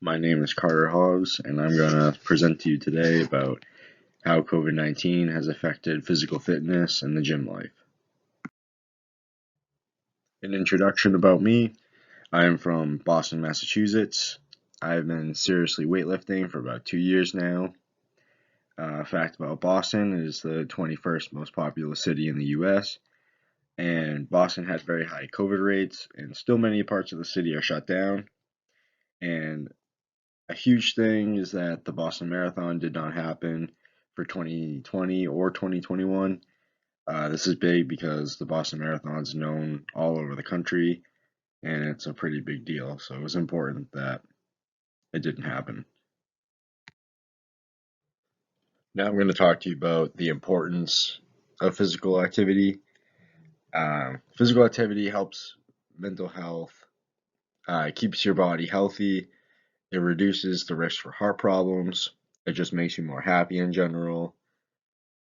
My name is Carter Hobbs, and I'm going to present to you today about how COVID-19 has affected physical fitness and the gym life. An introduction about me: I am from Boston, Massachusetts. I've been seriously weightlifting for about 2 years now. Fact about Boston is the 21st most populous city in the US, and Boston has very high COVID rates, and still many parts of the city are shut down. And a huge thing is that the Boston Marathon did not happen for 2020 or 2021. This is big because the Boston Marathon is known all over the country and it's a pretty big deal. So it was important that it didn't happen. Now I'm going to talk to you about the importance of physical activity. Physical activity helps mental health, it keeps your body healthy, it reduces the risk for heart problems, it just makes you more happy in general.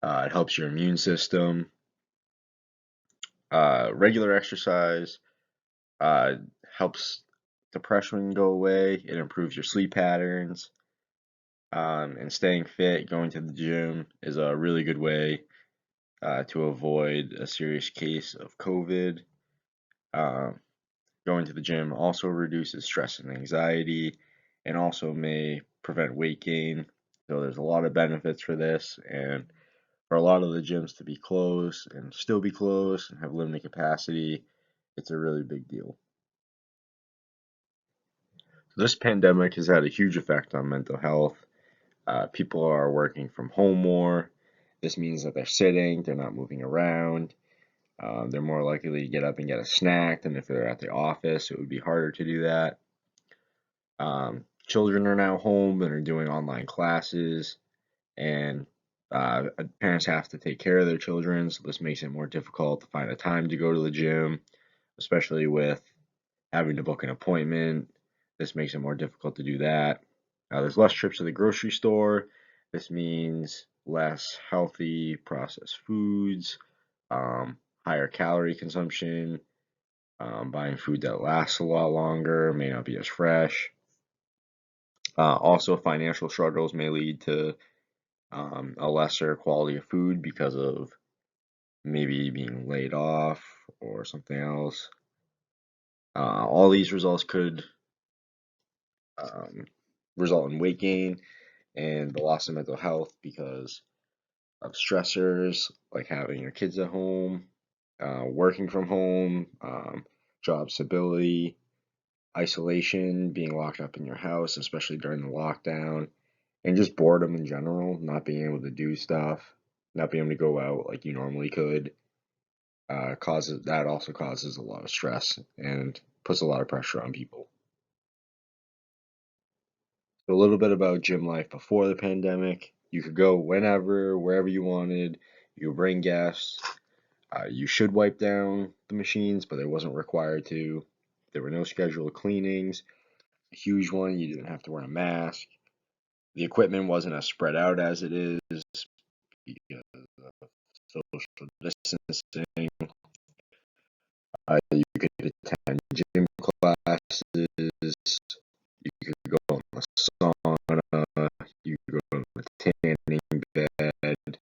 It helps your immune system. Regular exercise uh, helps depression go away. It improves your sleep patterns. And staying fit, going to the gym is a really good way to avoid a serious case of COVID. Um, Going to the gym also reduces stress and anxiety and also may prevent weight gain. So there's a lot of benefits for this. And for a lot of the gyms to be closed and still be closed and have limited capacity, it's a really big deal. This pandemic has had a huge effect on mental health. People are working from home more. This means that they're sitting, they're not moving around. They're more likely to get up and get a snack than if they're at the office. It would be harder to do that. Children are now home and are doing online classes, and parents have to take care of their children, so this makes it more difficult to find a time to go to the gym, especially with having to book an appointment. This makes it more difficult to do that. There's less trips to the grocery store. This means less healthy processed foods, higher calorie consumption, buying food that lasts a lot longer, may not be as fresh. Also, financial struggles may lead to a lesser quality of food because of maybe being laid off or something else. All these results could um, result in weight gain and the loss of mental health because of stressors like having your kids at home, working from home, job stability, isolation, being locked up in your house, especially during the lockdown, and just boredom in general, not being able to do stuff, not being able to go out like you normally could. Also causes a lot of stress and puts a lot of pressure on people. A little bit about gym life before the pandemic. You could go whenever, wherever you wanted. You could bring guests. You should wipe down the machines, but it wasn't required to. There were no scheduled cleanings. A huge one, you didn't have to wear a mask. The equipment wasn't as spread out as it is because of social distancing. You could attend gym classes. You could go on the sauna. You could go on the tanning bed.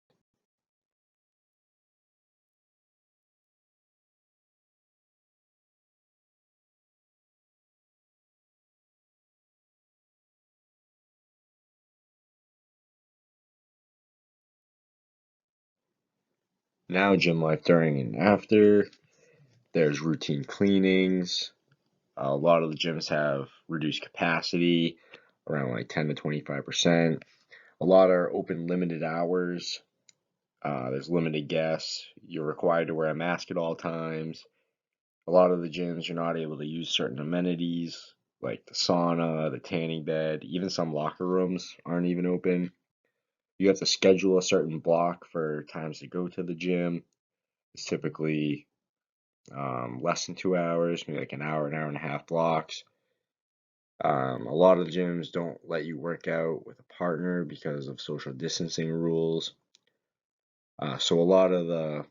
Now, gym life during and after. There's routine cleanings. A lot of the gyms have reduced capacity, around like 10 to 25%. A lot are open limited hours. There's limited guests. You're required to wear a mask at all times. A lot of the gyms you're not able to use certain amenities like the sauna, the tanning bed, even some locker rooms aren't even open. You have to schedule a certain block for times to go to the gym. It's typically less than 2 hours, maybe like an hour and a half blocks. A lot of the gyms don't let you work out with a partner because of social distancing rules. So a lot of the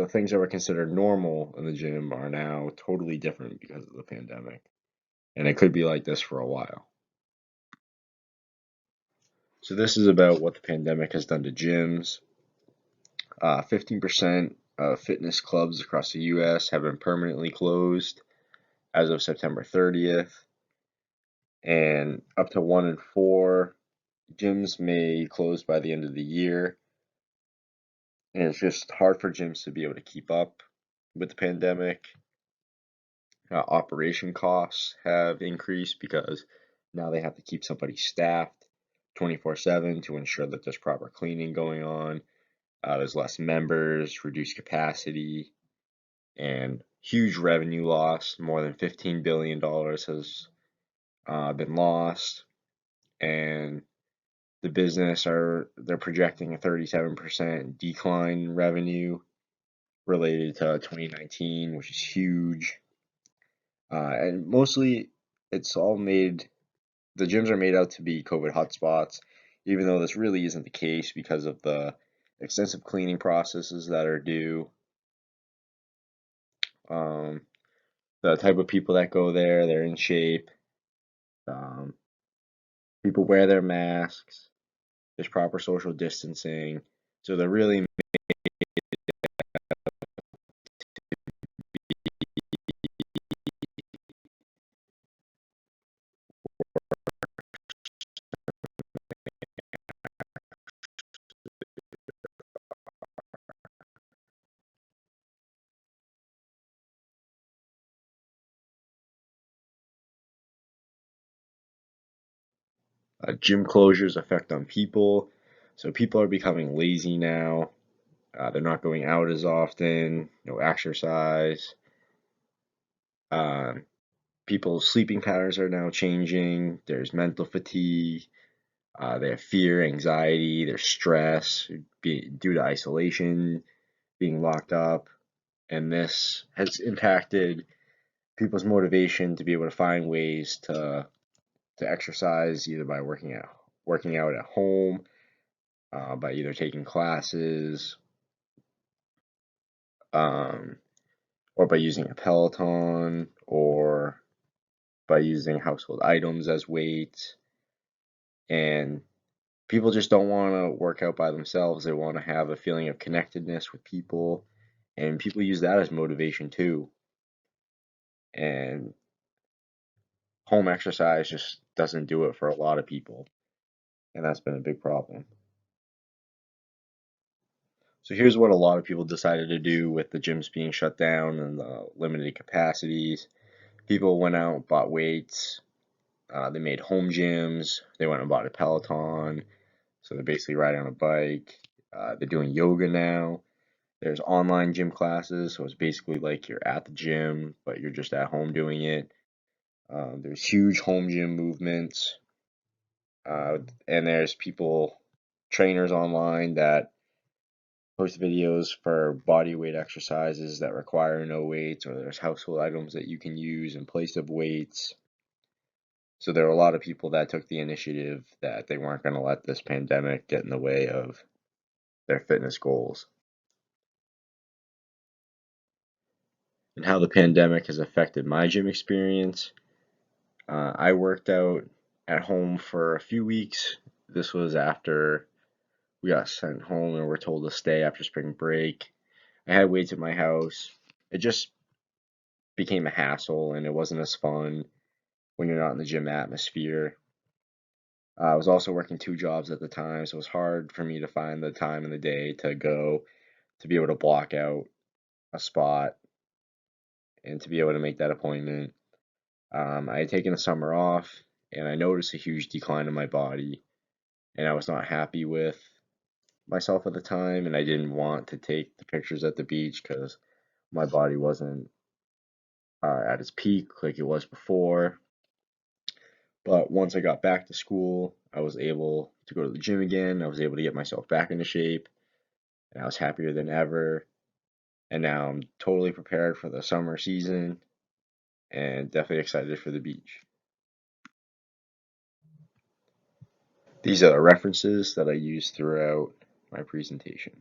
things that were considered normal in the gym are now totally different because of the pandemic. and it could be like this for a while. So this is about what the pandemic has done to gyms. 15% of fitness clubs across the U.S. have been permanently closed as of September 30th, and up to 1 in 4 gyms may close by the end of the year. And it's just hard for gyms to be able to keep up with the pandemic. Operation costs have increased because now they have to keep somebody staffed 24/7 to ensure that there's proper cleaning going on. There's less members, reduced capacity, and huge revenue loss. More than $15 billion has been lost, and the business they're projecting a 37% decline in revenue related to 2019, which is huge. And mostly, it's all made. The gyms are made out to be COVID hotspots, even though this really isn't the case because of the extensive cleaning processes that are due. Um, the type of people that go there, they're in shape. Um, People wear their masks. There's proper social distancing. So they're really gym closures effect on people. So people are becoming lazy now. They're not going out as often. No exercise. Um, People's sleeping patterns are now changing. There's mental fatigue. They have fear, anxiety, there's stress due to isolation, being locked up, and this has impacted people's motivation to be able to find ways to exercise, either by working out at home, by either taking classes, um, or by using a Peloton, or by using household items as weights. And people just don't want to work out by themselves. They want to have a feeling of connectedness with people, and people use that as motivation too. And home exercise just doesn't do it for a lot of people, and that's been a big problem. So here's what a lot of people decided to do with the gyms being shut down and the limited capacities. People went out, bought weights. They made home gyms. They went and bought a Peloton. So they're basically riding on a bike. They're doing yoga now. There's online gym classes, so it's basically like you're at the gym, but you're just at home doing it. There's huge home gym movements, and there's trainers online that post videos for body weight exercises that require no weights, or there's household items that you can use in place of weights. So there are a lot of people that took the initiative that they weren't going to let this pandemic get in the way of their fitness goals. And how the pandemic has affected my gym experience. I worked out at home for a few weeks. This was after we got sent home and were told to stay after spring break. I had weights at my house. It just became a hassle, and it wasn't as fun when you're not in the gym atmosphere. I was also working 2 jobs at the time, so it was hard for me to find the time in the day to go to be able to block out a spot and to be able to make that appointment. I had taken the summer off, and I noticed a huge decline in my body, and I was not happy with myself at the time, and I didn't want to take the pictures at the beach because my body wasn't at its peak like it was before. But once I got back to school, I was able to go to the gym again. I was able to get myself back into shape, and I was happier than ever. And now I'm totally prepared for the summer season and definitely excited for the beach. These are the references that I use throughout my presentation.